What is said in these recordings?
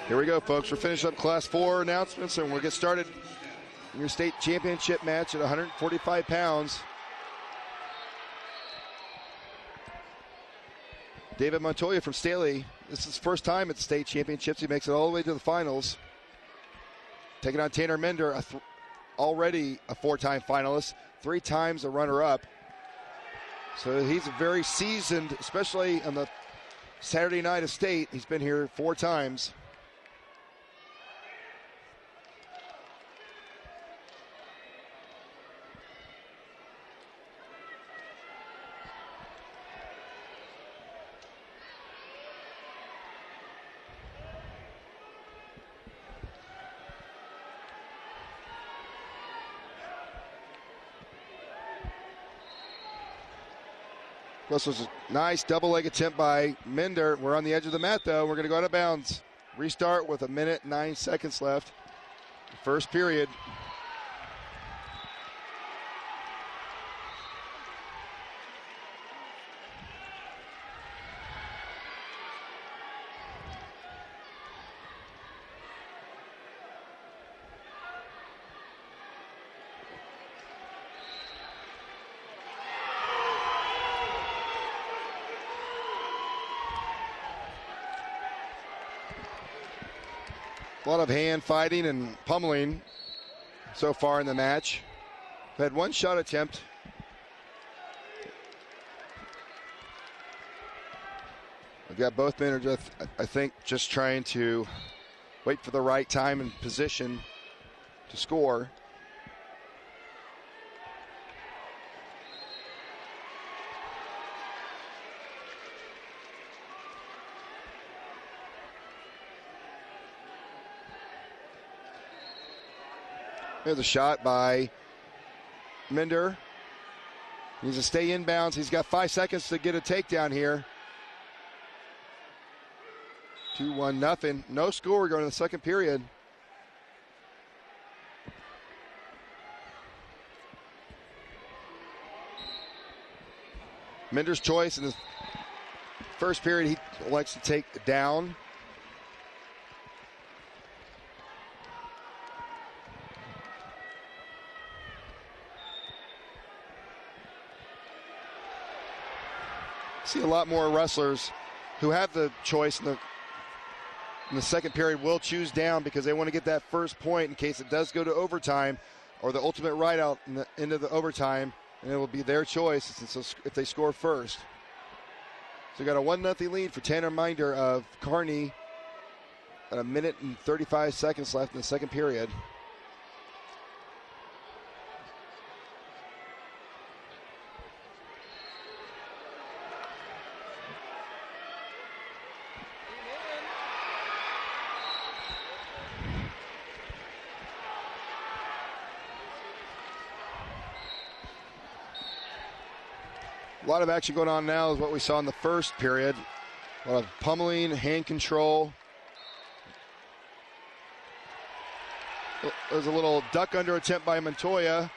Here we go, folks. We're finishing up Class 4 announcements, and we'll get started in your state championship match at 145 pounds. David Montoya from Staley. This is his first time at the state championships. He makes it all the way to the finals. Taking on Tanner Minder, already a 4-time finalist, 3 times a runner-up. So he's very seasoned, especially on the Saturday night of state. He's been here 4 times. This was a nice double leg attempt by Minder. We're on the edge of the mat, though. We're going to go out of bounds. Restart with 1 minute, 9 seconds left. First period. A lot of hand fighting and pummeling so far in the match. We've had 1 shot attempt. We've got both men are just, I think, just trying to wait for the right time and position to score. There's a shot by Minder. He needs to stay inbounds. He's got 5 seconds to get a takedown here. 2-1 nothing. No score going to the second period. Minder's choice in the first period, he likes to take down. See a lot more wrestlers who have the choice in the second period will choose down because they want to get that first point in case it does go to overtime or the ultimate ride out in the end of the overtime, and it will be their choice if they score first. So we got a 1-0 lead for Tanner Minder of Kearney at 1 minute and 35 seconds left in the second period. A lot of action going on now is what we saw in the first period. A lot of pummeling, hand control. There's a little duck under attempt by Montoya.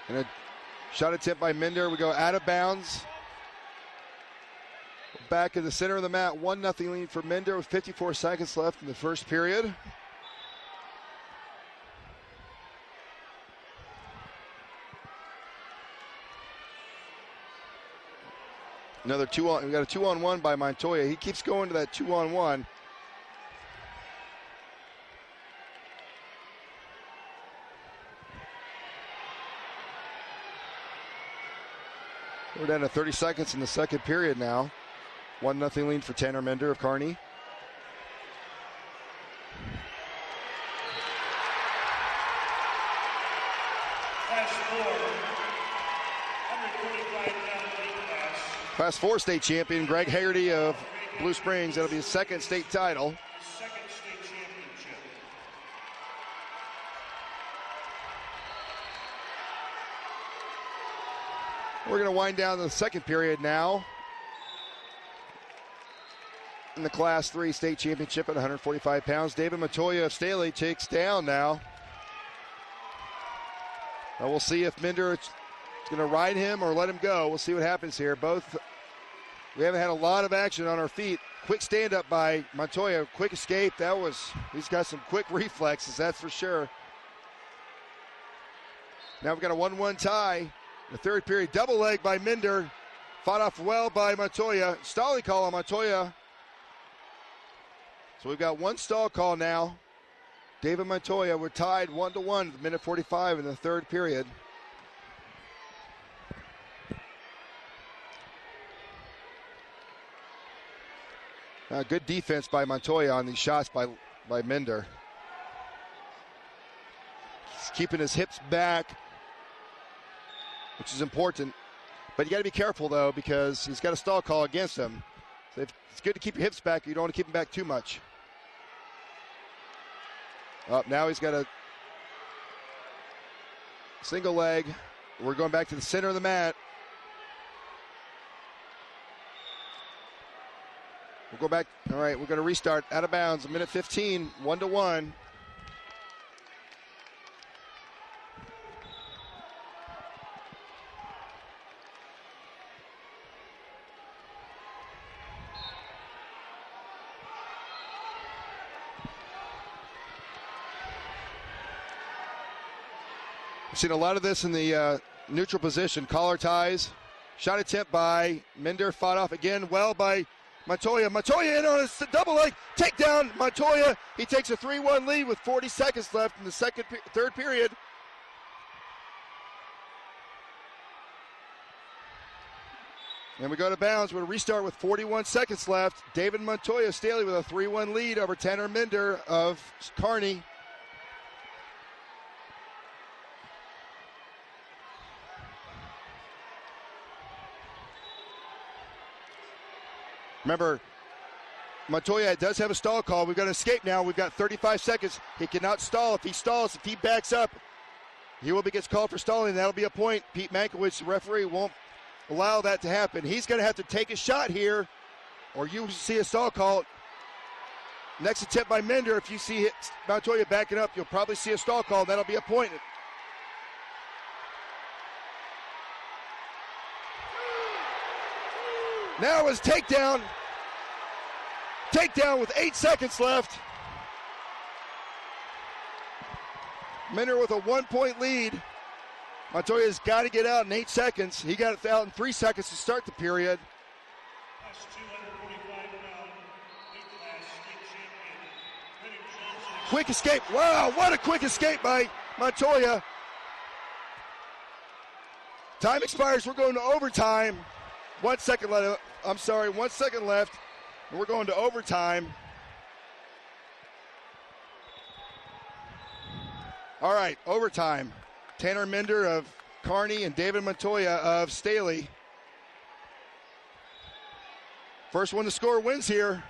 And a shot attempt by Minder. We go out of bounds. Back in the center of the mat, 1-0 lead for Minder with 54 seconds left in the first period. Another we got a 2-on-1 by Montoya. He keeps going to that 2-on-1. We're down to 30 seconds in the second period now. 1-0 lead for Tanner Minder of Kearney. Class 4 state champion Greg Haggerty of Blue Springs. That'll be his second state title. We're going to wind down the second period now in the Class 3 state championship at 145 pounds. David Montoya of Staley takes down now. And we'll see if Minder It's going to ride him or let him go. We'll see what happens here. We haven't had a lot of action on our feet. Quick stand-up by Montoya. Quick escape. He's got some quick reflexes, that's for sure. Now we've got a 1-1 tie. The third period, double leg by Minder. Fought off well by Montoya. Staley call on Montoya. So we've got one stall call now. David Montoya, we're tied 1-1 at minute 45 in the third period. Good defense by Montoya on these shots by Minder. He's keeping his hips back, which is important. But you got to be careful, though, because he's got a stall call against him. So it's good to keep your hips back. You don't want to keep them back too much. Now he's got a single leg. We're going back to the center of the mat. We'll go back. All right, we're going to restart out of bounds. A minute 15, 1-1. We've seen a lot of this in the neutral position. Collar ties. Shot attempt by Minder. Fought off again well by Montoya. Montoya in on his double leg. Takedown. Montoya. He takes a 3-1 lead with 40 seconds left in the third period. And we go to bounds. We'll restart with 41 seconds left. David Montoya, Staley with a 3-1 lead over Tanner Minder of Kearney. Remember, Montoya does have a stall call. We've got an escape now. We've got 35 seconds. He cannot stall. If he stalls, if he backs up, he will be gets called for stalling. That'll be a point. Pete Mankiewicz, the referee, won't allow that to happen. He's going to have to take a shot here, or you see a stall call. Next attempt by Minder. If you see Montoya backing up, you'll probably see a stall call. That'll be a point. Now is takedown. Takedown with 8 seconds left. Minder with a 1-point lead. Montoya's got to get out in 8 seconds. He got it out in 3 seconds to start the period. Quick escape. Wow, what a quick escape by Montoya. Time expires. We're going to overtime. 1 second left. 1 second left. And we're going to overtime. All right, overtime. Tanner Minder of Kearney and David Montoya of Staley. First one to score wins here.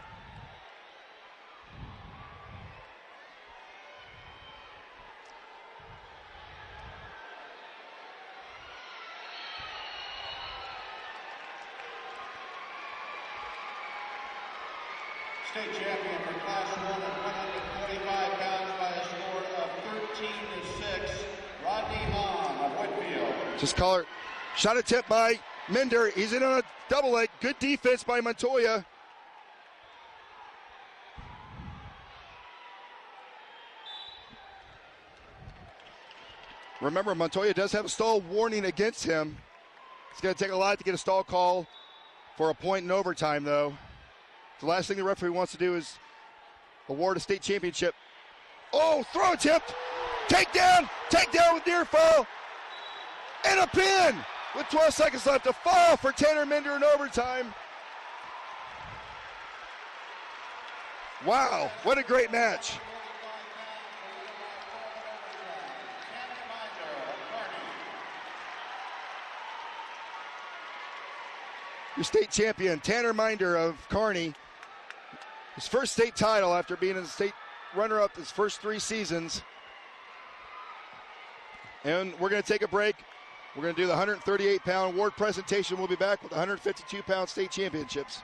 State champion for Class 1 at 145 pounds by a score of 13-6, Rodney Hahn of Whitfield. Just call her. Shot attempt by Minder. He's in on a double leg. Good defense by Montoya. Remember, Montoya does have a stall warning against him. It's going to take a lot to get a stall call for a point in overtime, though. The last thing the referee wants to do is award a state championship. Oh, throw attempt. Takedown with near fall. And a pin with 12 seconds left. A fall for Tanner Minder in overtime. Wow, what a great match. Your state champion, Tanner Minder of Kearney. His first state title after being a state runner-up his first 3 seasons. And we're going to take a break. We're going to do the 138-pound award presentation. We'll be back with the 152-pound state championships.